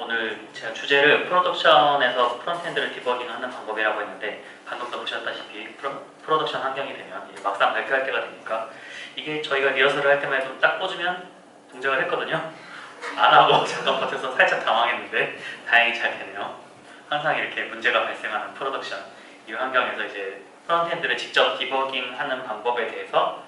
오늘 제가 주제를 프로덕션에서 프론트엔드를 디버깅하는 방법이라고 했는데 방금도 보셨다시피 프로덕션 환경이 되면 막상 발표할 때가 되니까 이게 저희가 리허설을 할 때만 해도 딱 꽂으면 동작을 했거든요. 안 하고 잠깐 버텨서 살짝 당황했는데 다행히 잘 되네요. 항상 이렇게 문제가 발생하는 프로덕션 이 환경에서 이제 프론트엔드를 직접 디버깅하는 방법에 대해서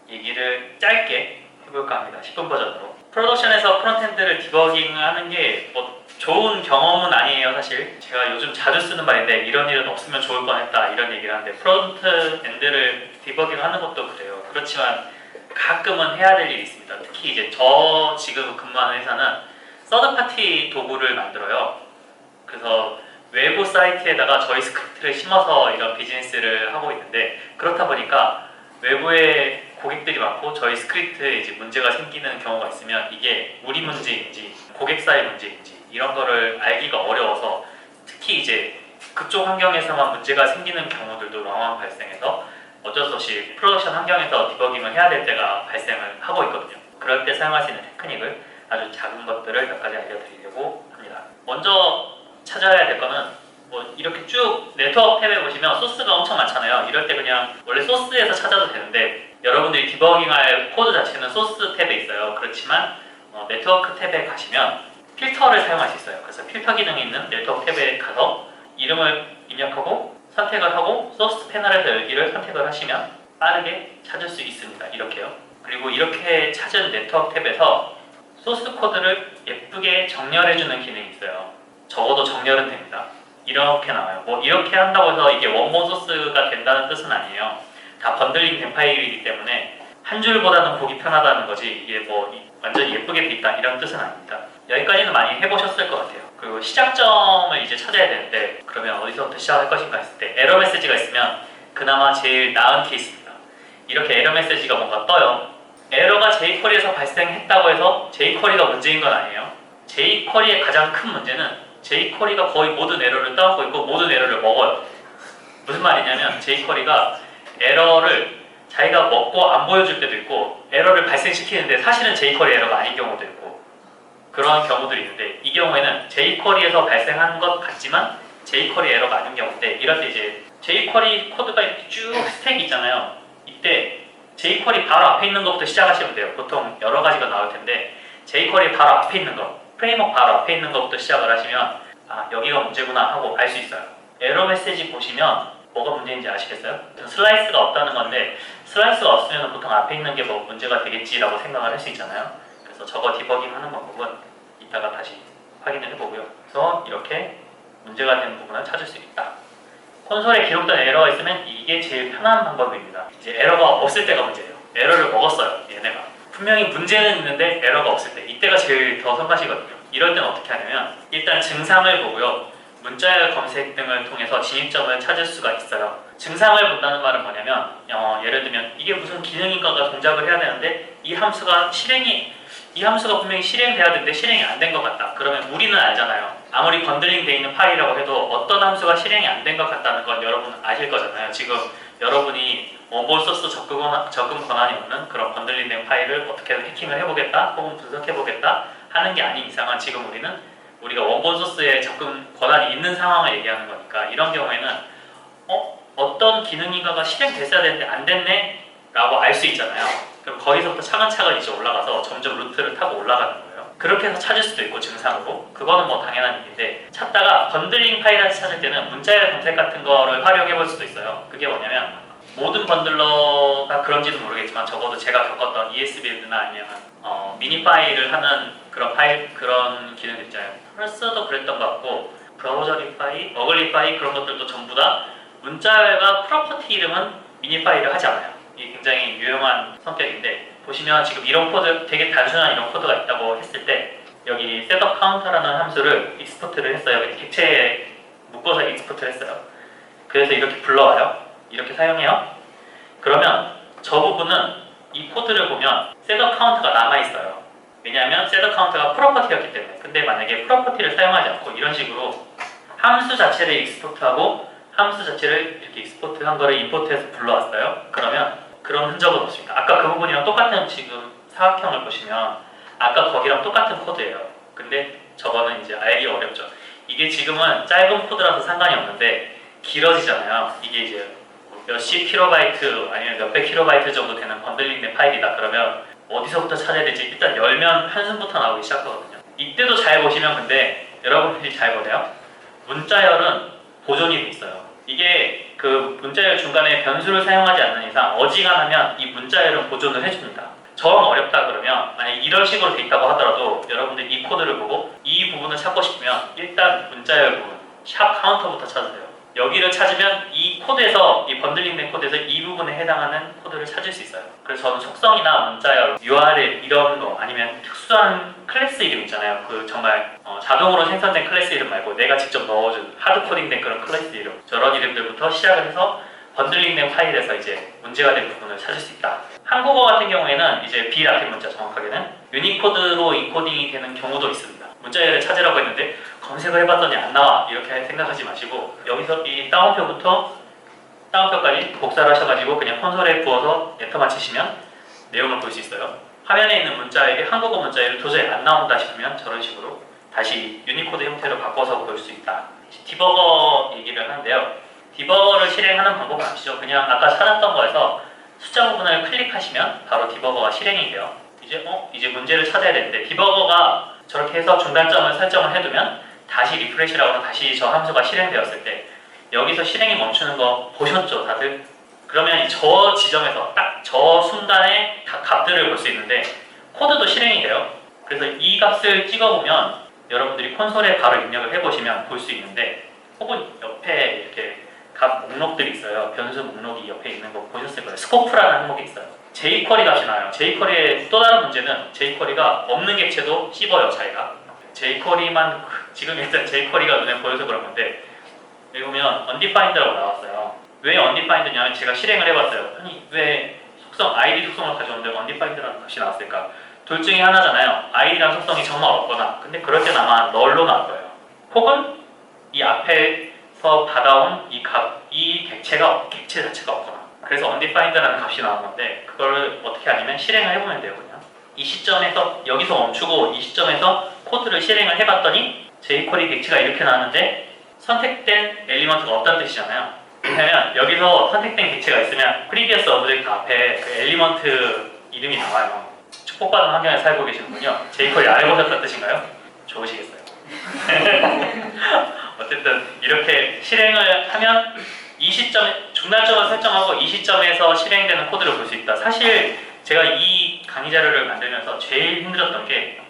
얘기를 짧게 해볼까 합니다. 10분 버전으로. 프로덕션에서 프론트엔드를 디버깅하는 게 뭐 좋은 경험은 아니에요. 사실 제가 요즘 자주 쓰는 말인데 이런 일은 없으면 좋을 뻔했다 이런 얘기를 하는데 프론트엔드를 디버깅하는 것도 그래요. 그렇지만 가끔은 해야 될 일이 있습니다. 특히 이제 저 지금 근무하는 회사는 서드파티 도구를 만들어요. 그래서 외부 사이트에다가 저희 스크립트를 심어서 이런 비즈니스를 하고 있는데 그렇다 보니까 외부에 고객들이 많고 저희 스크립트에 이제 문제가 생기는 경우가 있으면 이게 우리 문제인지 고객사의 문제인지 이런 거를 알기가 어려워서 특히 이제 그쪽 환경에서만 문제가 생기는 경우들도 왕왕 발생해서 어쩔 수 없이 프로덕션 환경에서 디버깅을 해야 될 때가 발생을 하고 있거든요. 그럴 때 사용할 수 있는 테크닉을 아주 작은 것들을 몇 가지 알려드리려고 합니다. 먼저 찾아야 될 거는 뭐 이렇게 쭉 네트워크 탭에 보시면 소스가 엄청 많잖아요. 이럴 때 그냥 원래 소스에서 찾아도 되는데 여러분들이 디버깅할 코드 자체는 소스 탭에 있어요. 그렇지만 네트워크 탭에 가시면 필터를 사용할 수 있어요. 그래서 필터 기능이 있는 네트워크 탭에 가서 이름을 입력하고 선택을 하고 소스 패널에서 열기를 선택을 하시면 빠르게 찾을 수 있습니다. 이렇게요. 그리고 이렇게 찾은 네트워크 탭에서 소스 코드를 예쁘게 정렬해주는 기능이 있어요. 적어도 정렬은 됩니다. 이렇게 나와요. 뭐 이렇게 한다고 해서 이게 원본 소스가 된다는 뜻은 아니에요. 다 번들링 된 파일이기 때문에 한 줄보다는 보기 편하다는 거지 이게 뭐 완전히 예쁘게 돼 있다 이런 뜻은 아닙니다. 여기까지는 많이 해보셨을 것 같아요. 그리고 시작점을 이제 찾아야 되는데 그러면 어디서부터 시작할 것인가 했을 때 에러 메시지가 있으면 그나마 제일 나은 케이스입니다. 이렇게 에러 메시지가 뭔가 떠요. 에러가 jQuery에서 발생했다고 해서 jQuery가 문제인 건 아니에요. jQuery의 가장 큰 문제는 jQuery가 거의 모든 에러를 따먹고 있고 모든 에러를 먹어요. 무슨 말이냐면 jQuery가 에러를 자기가 먹고 안 보여줄 때도 있고 에러를 발생시키는데 사실은 jQuery 에러가 아닌 경우도 있고 그런 경우들이 있는데 이 경우에는 jQuery에서 발생한 것 같지만 jQuery 에러가 아닌 경우인데 이럴 때 이제 jQuery 코드가 이렇게 쭉 스택이 있잖아요. 이때 jQuery 바로 앞에 있는 것부터 시작하시면 돼요. 보통 여러 가지가 나올 텐데 jQuery 바로 앞에 있는 거 프레임워크 바로 앞에 있는 것부터 시작을 하시면 아 여기가 문제구나 하고 알 수 있어요. 에러 메시지 보시면 뭐가 문제인지 아시겠어요? 슬라이스가 없다는 건데 슬라이스가 없으면 보통 앞에 있는 게 뭐 문제가 되겠지라고 생각을 할 수 있잖아요. 그래서 저거 디버깅 하는 방법은 이따가 다시 확인을 해보고요. 그래서 이렇게 문제가 되는 부분을 찾을 수 있다. 콘솔에 기록된 에러가 있으면 이게 제일 편한 방법입니다. 이제 에러가 없을 때가 문제예요. 에러를 먹었어요, 얘네가. 분명히 문제는 있는데 에러가 없을 때 이때가 제일 더 성가시거든요. 이럴 때는 어떻게 하냐면 일단 증상을 보고요. 문자열 검색 등을 통해서 진입점을 찾을 수가 있어요. 증상을 본다는 말은 뭐냐면 예를 들면 이게 무슨 기능인가가 동작을 해야 되는데 이 함수가 분명히 실행돼야 되는데 실행이 안 된 것 같다. 그러면 우리는 알잖아요. 아무리 번들링 돼 있는 파일이라고 해도 어떤 함수가 실행이 안 된 것 같다는 건 여러분 아실 거잖아요. 지금 여러분이 원본 소스 접근 권한이 없는 그런 번들링 된 파일을 어떻게든 해킹을 해보겠다 혹은 분석해보겠다 하는 게 아닌 이상은 지금 우리가 원본 소스에 접근 권한이 있는 상황을 얘기하는 거니까 이런 경우에는 어떤 기능인가가 실행됐어야 되는데 안 됐네? 라고 알 수 있잖아요. 그럼 거기서부터 차근차근 이제 올라가서 점점 루트를 타고 올라가는 거예요. 그렇게 해서 찾을 수도 있고 증상으로 그거는 뭐 당연한 일인데 찾다가 번들링 파일을 찾을 때는 문자열 검색 같은 거를 활용해 볼 수도 있어요. 그게 뭐냐면 모든 번들러가 그런지도 모르겠지만 적어도 제가 겪었던 ESBuild나 아니면 미니 파일을 하는 그런 기능들 있잖아요. 플러스도 그랬던 것 같고 브라우저리파이, 어글리파이 그런 것들도 전부 다 문자열과 프로퍼티 이름은 미니 파일을 하지 않아요. 이게 굉장히 유용한 성격인데 보시면 지금 이런 코드 되게 단순한 이런 코드가 있다고 했을 때 여기 셋업 카운터라는 함수를 익스포트를 했어요. 객체에 묶어서 익스포트를 했어요. 그래서 이렇게 불러와요. 이렇게 사용해요. 그러면 저 부분은 이 코드를 보면 셋업 카운트가 남아있어요. 왜냐하면 셋업 카운트가 프로퍼티였기 때문에. 근데 만약에 프로퍼티를 사용하지 않고 이런 식으로 함수 자체를 익스포트하고 함수 자체를 이렇게 익스포트한 거를 임포트해서 불러왔어요. 그러면 그런 흔적은 없습니다. 아까 그 부분이랑 똑같은 지금 사각형을 보시면 아까 거기랑 똑같은 코드예요. 근데 저거는 이제 알기 어렵죠. 이게 지금은 짧은 코드라서 상관이 없는데 길어지잖아요. 이게 이제 몇십 킬로바이트 아니면 몇백 킬로바이트 정도 되는 번들링된 파일이다 그러면 어디서부터 찾아야 될지 일단 열면 한숨부터 나오기 시작하거든요. 이때도 잘 보시면 근데 여러분들이 잘 보세요. 문자열은 보존이 돼 있어요. 이게 그 문자열 중간에 변수를 사용하지 않는 이상 어지간하면 이 문자열은 보존을 해줍니다. 정 어렵다 그러면 만약 이런 식으로 돼 있다고 하더라도 여러분들 이 코드를 보고 이 부분을 찾고 싶으면 일단 문자열 부분 샵 카운터부터 찾으세요. 여기를 찾으면 이 코드에서 이 번들링된 코드에서 이 부분에 해당하는 코드를 찾을 수 있어요. 그래서 저는 속성이나 문자열, URL 이런 거 아니면 특수한 클래스 이름 있잖아요. 그 정말 자동으로 생성된 클래스 이름 말고 내가 직접 넣어준 하드 코딩된 그런 클래스 이름 저런 이름들부터 시작을 해서 번들링된 파일에서 이제 문제가 된 부분을 찾을 수 있다. 한국어 같은 경우에는 이제 비라틴 문자 정확하게는 유니코드로 인코딩이 되는 경우도 있습니다. 문자열을 찾으라고 했는데 검색을 해봤더니 안 나와 이렇게 생각하지 마시고 여기서 이 따옴표부터 따옴표까지 복사를 하셔가지고 그냥 콘솔에 부어서 엔터만 치시면 내용을 볼 수 있어요. 화면에 있는 문자에게 한국어 문자열이 도저히 안 나온다 싶으면 저런 식으로 다시 유니코드 형태로 바꿔서 볼 수 있다. 디버거 얘기를 하는데요. 디버거를 실행하는 방법 아시죠? 그냥 아까 찾았던 거에서 숫자 부분을 클릭하시면 바로 디버거가 실행이 돼요. 이제 문제를 찾아야 되는데 디버거가 저렇게 해서 중단점을 설정을 해두면 다시 리프레시라고 하면 다시 저 함수가 실행되었을 때 여기서 실행이 멈추는 거 보셨죠 다들? 그러면 저 지점에서 딱 저 순간에 다 값들을 볼 수 있는데 코드도 실행이 돼요. 그래서 이 값을 찍어보면 여러분들이 콘솔에 바로 입력을 해보시면 볼 수 있는데 혹은 옆에 이렇게 값 목록들이 있어요. 변수 목록이 옆에 있는 거 보셨을 거예요. 스코프라는 항목이 있어요. jQuery 값이 나요. jQuery의 또 다른 문제는 jQuery가 없는 객체도 씹어요 자기가. jQuery만 지금 일단 jQuery가 눈에 보여서 그런 건데 여기 보면 undefined라고 나왔어요. 왜 undefined냐면 제가 실행을 해봤어요. 아니 왜 속성 id 속성을 가져오는데 undefined라는 값이 나왔을까? 둘 중에 하나잖아요. id랑 속성이 정말 없거나 근데 그럴 땐 아마 null로 나올 거예요. 혹은 이 앞에서 받아온 이 객체 자체가 없거나 그래서 undefined라는 값이 나온 건데 그걸 어떻게 하냐면 실행을 해보면 돼요. 그냥 이 시점에서 여기서 멈추고 이 시점에서 코드를 실행을 해봤더니 jQuery 객체가 이렇게 나왔는데 선택된 엘리먼트가 없다는 뜻이잖아요. 왜냐면 여기서 선택된 객체가 있으면 previous object 앞에 그 엘리먼트 이름이 나와요. 축복받은 환경에 살고 계시는군요. jQuery 안 해보셨다는 뜻인가요? 좋으시겠어요. 어쨌든 이렇게 실행을 하면 이 시점에 중단점을 설정하고 이 시점에서 실행되는 코드를 볼 수 있다. 사실 제가 이 강의 자료를 만들면서 제일 힘들었던 게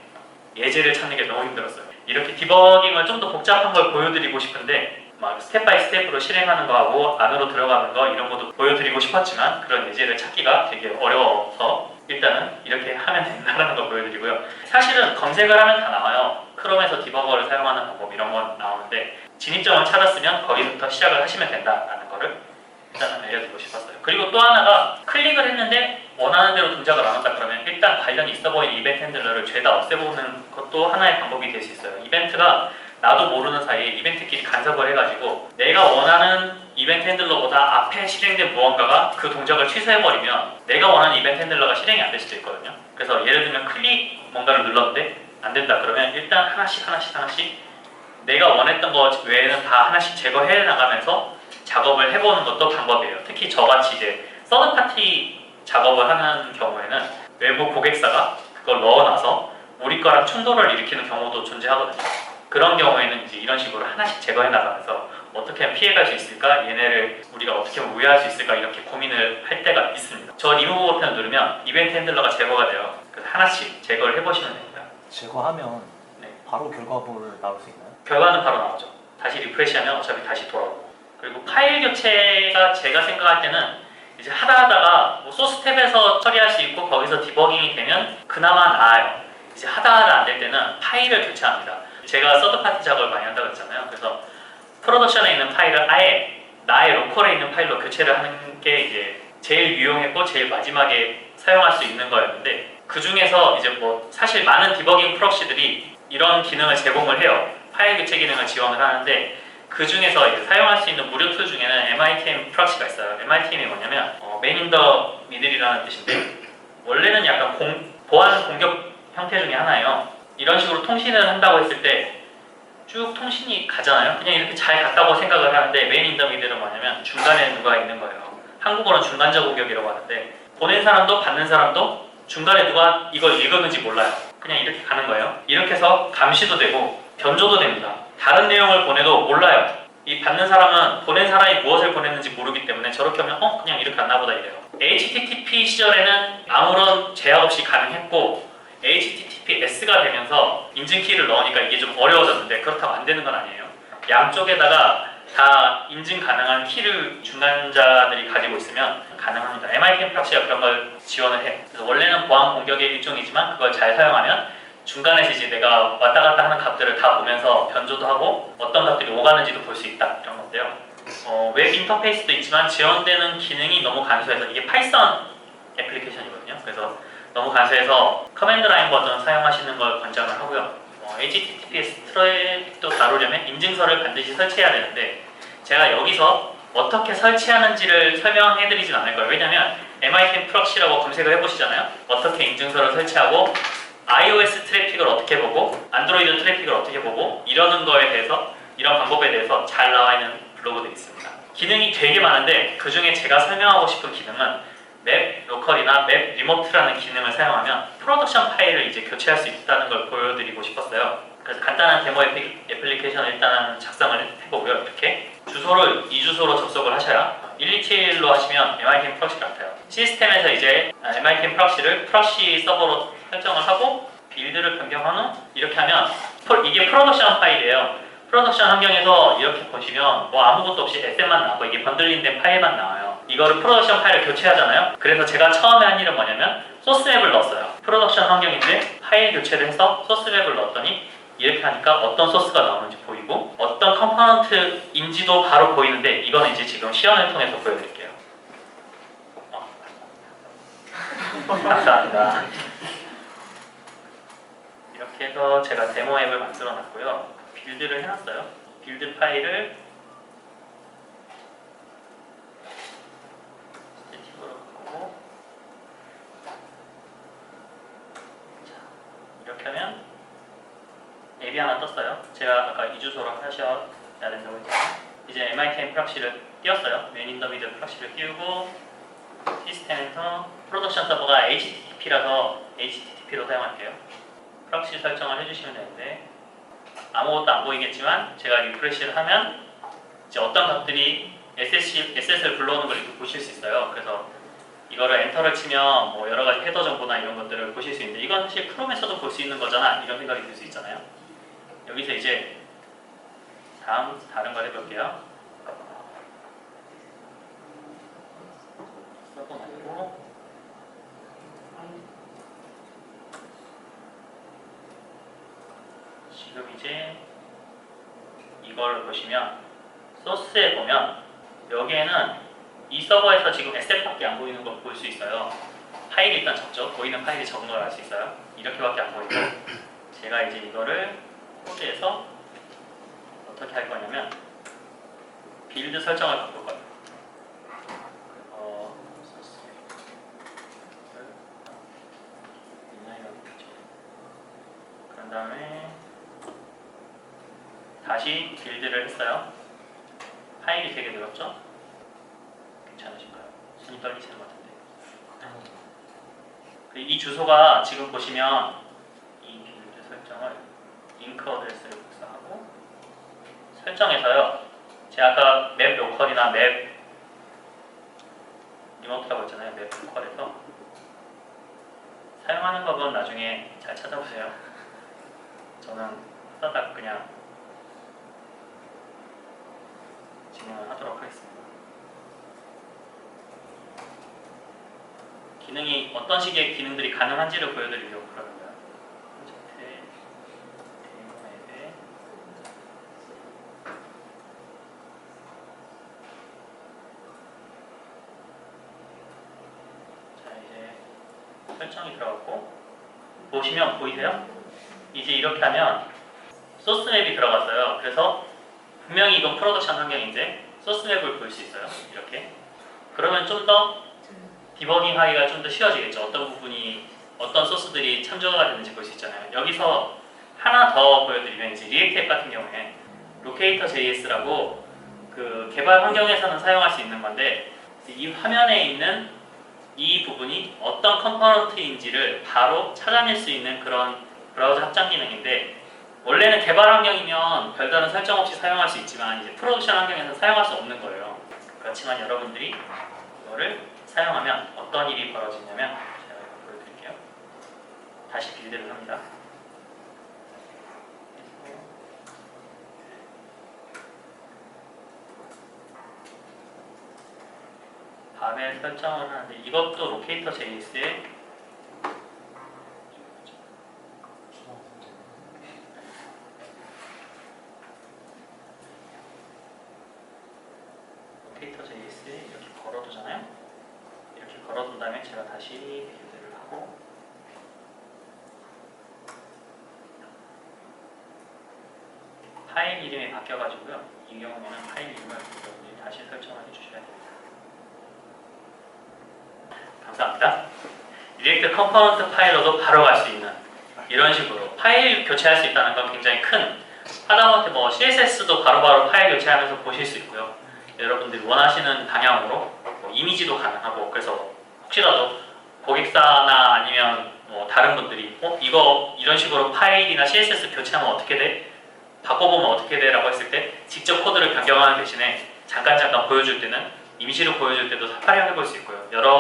예제를 찾는 게 너무 힘들었어요. 이렇게 디버깅을 좀 더 복잡한 걸 보여드리고 싶은데 막 스텝 바이 스텝으로 실행하는 거하고 안으로 들어가는 거 이런 것도 보여드리고 싶었지만 그런 예제를 찾기가 되게 어려워서 일단은 이렇게 하면 된다는 걸 보여드리고요. 사실은 검색을 하면 다 나와요. 크롬에서 디버거를 사용하는 방법 이런 건 나오는데 진입점을 찾았으면 거기부터 시작을 하시면 된다라는 거를 일단은 알려드리고 싶었어요. 그리고 또 하나가 클릭을 했는데 원하는 대로 동작을 안 한다 그러면 일단 관련이 있어 보이는 이벤트 핸들러를 죄다 없애보는 것도 하나의 방법이 될 수 있어요. 이벤트가 나도 모르는 사이에 이벤트끼리 간섭을 해가지고 내가 원하는 이벤트 핸들러보다 앞에 실행된 무언가가 그 동작을 취소해버리면 내가 원하는 이벤트 핸들러가 실행이 안 될 수도 있거든요. 그래서 예를 들면 클릭 뭔가를 눌렀는데 안 된다 그러면 일단 하나씩 내가 원했던 거 외에는 다 하나씩 제거해 나가면서 작업을 해보는 것도 방법이에요. 특히 저같이 이제 서드파티 작업을 하는 경우에는 외부 고객사가 그걸 넣어놔서 우리 거랑 충돌을 일으키는 경우도 존재하거든요. 그런 경우에는 이제 이런 식으로 하나씩 제거해 나가면서 어떻게 하면 피해갈 수 있을까? 얘네를 우리가 어떻게 하면 우회할 수 있을까? 이렇게 고민을 할 때가 있습니다. 저 리무브 버튼을 누르면 이벤트 핸들러가 제거가 돼요. 그래서 하나씩 제거를 해보시면 됩니다. 제거하면 바로 결과물 나올 수 있나요? 결과는 바로 나오죠. 다시 리프레시하면 어차피 다시 돌아오고. 그리고 파일 교체가 제가 생각할 때는 이제 하다가 뭐 소스 탭에서 처리할 수 있고 거기서 디버깅이 되면 그나마 나아요. 이제 하다 안 될 때는 파일을 교체합니다. 제가 서드파티 작업을 많이 한다고 했잖아요. 그래서 프로덕션에 있는 파일을 아예 나의 로컬에 있는 파일로 교체를 하는 게 이제 제일 유용했고 제일 마지막에 사용할 수 있는 거였는데 그 중에서 이제 뭐 사실 많은 디버깅 프록시들이 이런 기능을 제공을 해요. 파일 교체 기능을 지원을 하는데 그 중에서 이제 사용할 수 있는 무료 툴 중에는 MITM 프록시가 있어요. MITM이 뭐냐면 Man in the Middle이라는 뜻인데 원래는 약간 보안 공격 형태 중에 하나예요. 이런 식으로 통신을 한다고 했을 때 쭉 통신이 가잖아요. 그냥 이렇게 잘 갔다고 생각을 하는데 메인 인더 미들은 뭐냐면 중간에 누가 있는 거예요. 한국어는 중간자 공격이라고 하는데 보낸 사람도 받는 사람도 중간에 누가 이걸 읽었는지 몰라요. 그냥 이렇게 가는 거예요. 이렇게 해서 감시도 되고 변조도 됩니다. 다른 내용을 보내도 몰라요. 이 받는 사람은 보낸 사람이 무엇을 보냈는지 모르기 때문에 저렇게 하면 그냥 이렇게 갔나 보다 이래요. HTTP 시절에는 아무런 제약 없이 가능했고 HTTPS가 되면서 인증키를 넣으니까 이게 좀 어려워졌는데 그렇다고 안 되는 건 아니에요. 양쪽에다가 다 인증 가능한 키를 중간자들이 가지고 있으면 가능합니다. MIT 프락시가 그런 걸 지원을 해요. 그래서 원래는 보안 공격의 일종이지만 그걸 잘 사용하면 중간에서 이제 내가 왔다 갔다 하는 값들을 다 보면서 변조도 하고 어떤 값들이 오가는지도 볼 수 있다 이런 건데요. 웹 인터페이스도 있지만 지원되는 기능이 너무 간소해서 이게 파이썬 애플리케이션이거든요. 그래서 너무 간소해서 커맨드 라인 버전 사용하시는 걸 권장을 하고요. HTTPS 트래픽도 다루려면 인증서를 반드시 설치해야 되는데 제가 여기서 어떻게 설치하는지를 설명해드리진 않을 거예요. 왜냐면 MIT 프록시라고 검색을 해보시잖아요. 어떻게 인증서를 설치하고 iOS 트래픽을 어떻게 보고 안드로이드 트래픽을 어떻게 보고 이러는 거에 대해서 이런 방법에 대해서 잘 나와 있는 블로그들이 있습니다. 기능이 되게 많은데 그 중에 제가 설명하고 싶은 기능은 맵 로컬이나 맵 리모트라는 기능을 사용하면 프로덕션 파일을 이제 교체할 수 있다는 걸 보여드리고 싶었어요. 그래서 간단한 데모 애플리케이션을 일단 작성을 해보고요. 이렇게 주소를 이 주소로 접속을 하셔야 127로 하시면 MIT 프록시 같아요. 시스템에서 이제 MIT 프록시를 프록시 서버로 설정을 하고 빌드를 변경한 후 이렇게 하면 이게 프로덕션 파일이에요. 프로덕션 환경에서 이렇게 보시면 뭐 아무것도 없이 SM만 나오고 이게 번들링된 파일만 나와요. 이거를 프로덕션 파일을 교체하잖아요. 그래서 제가 처음에 한 일은 뭐냐면 소스맵을 넣었어요. 프로덕션 환경인데 파일 교체를 해서 소스맵을 넣었더니 이렇게 하니까 어떤 소스가 나오는지 보이고 어떤 컴포넌트인지도 바로 보이는데 이거는 이제 지금 시연을 통해서 보여드릴게요. 감사합니다. 이렇게 해서 제가 데모 앱을 만들어 놨고요. 빌드를 해놨어요. 빌드 파일을 스태틱으로 하고 이렇게 하면 앱이 하나 떴어요. 제가 아까 이 주소로 하셔야 된다고 했죠. 이제 MIT 프록시를 띄웠어요. 메인 인더 미들 프록시를 띄우고 시스템에서 프로덕션 서버가 HTTP라서 HTTP로 사용할게요. 프록시 설정을 해주시면 되는데 아무것도 안 보이겠지만 제가 리프레시를 하면 이제 어떤 값들이 SSL 불러오는 걸 보실 수 있어요. 그래서 이거를 엔터를 치면 뭐 여러 가지 헤더 정보나 이런 것들을 보실 수 있는데 이건 사실 크롬에서도 볼 수 있는 거잖아 이런 생각이 들 수 있잖아요. 여기서 이제 다른 걸 해볼게요. 서버 말고 지금 이제 이걸 보시면 소스에 보면 여기에는 이 서버에서 지금 SF밖에 안 보이는 걸 볼 수 있어요. 파일이 일단 적죠. 보이는 파일이 적은 걸 알 수 있어요. 이렇게밖에 안 보이고 제가 이제 이거를 코드에서 어떻게 할 거냐면 빌드 설정을 바꿀 거예요. 그런 다음에 다시 빌드를 했어요. 파일이 되게 늘었죠? 괜찮으신가요? 손이 떨리시는 것 같은데. 이 주소가 지금 보시면 이 빌드 설정을 링크 어드레스를 복사하고 설정에서요. 제가 아까 맵 로컬이나 맵 리모트라고 했잖아요. 맵 로컬에서 사용하는 법은 나중에 잘 찾아보세요. 저는 하다가 그냥 진행을 하도록 하겠습니다. 기능이 어떤 식의 기능들이 가능한지를 보여드리려고 그러는 거예요. 데모앱에 자 이제 설정이 들어갔고 보시면 보이세요? 이제 이렇게 하면 소스맵이 들어갔어요. 그래서 분명히 이건 프로덕션 환경인데 소스맵을 볼 수 있어요. 이렇게. 그러면 좀 더 디버깅 하기가 좀 더 쉬워지겠죠. 어떤 부분이 어떤 소스들이 참조가 되는지 볼 수 있잖아요. 여기서 하나 더 보여드리면 이제 리액트 앱 같은 경우에 로케이터 JS라고 그 개발 환경에서는 사용할 수 있는 건데 이 화면에 있는 이 부분이 어떤 컴포넌트인지를 바로 찾아낼 수 있는 그런 브라우저 확장 기능인데 원래는 개발 환경이면 별다른 설정 없이 사용할 수 있지만 이제 프로덕션 환경에서 사용할 수 없는 거예요. 그렇지만 여러분들이 이거를 사용하면 어떤 일이 벌어지냐면 제가 이거 보여드릴게요. 다시 빌드를 합니다. 바벨 설정을 하는데 이것도 로케이터 JS의 로케이터 JS에 이렇게 걸어두잖아요. 이렇게 걸어둔 다음에 제가 다시 빌드를 하고 파일 이름이 바뀌어가지고요. 이 경우에는 파일 이름을 여러분들이 다시 설정을 해주셔야 됩니다. 감사합니다. 리액트 컴포넌트 파일로도 바로 갈 수 있는 이런 식으로 파일 교체할 수 있다는 건 굉장히 큰 하다못해 뭐 CSS도 바로바로 파일 교체하면서 보실 수 있고요. 여러분들이 원하시는 방향으로 뭐 이미지도 가능하고 그래서 혹시라도 고객사나 아니면 뭐 다른 분들이 이거 이런 식으로 파일이나 CSS 교체하면 어떻게 돼? 바꿔보면 어떻게 돼? 라고 했을 때 직접 코드를 변경하는 대신에 잠깐 보여줄 때는 이미지로 보여줄 때도 활용해 볼 수 있고요. 여러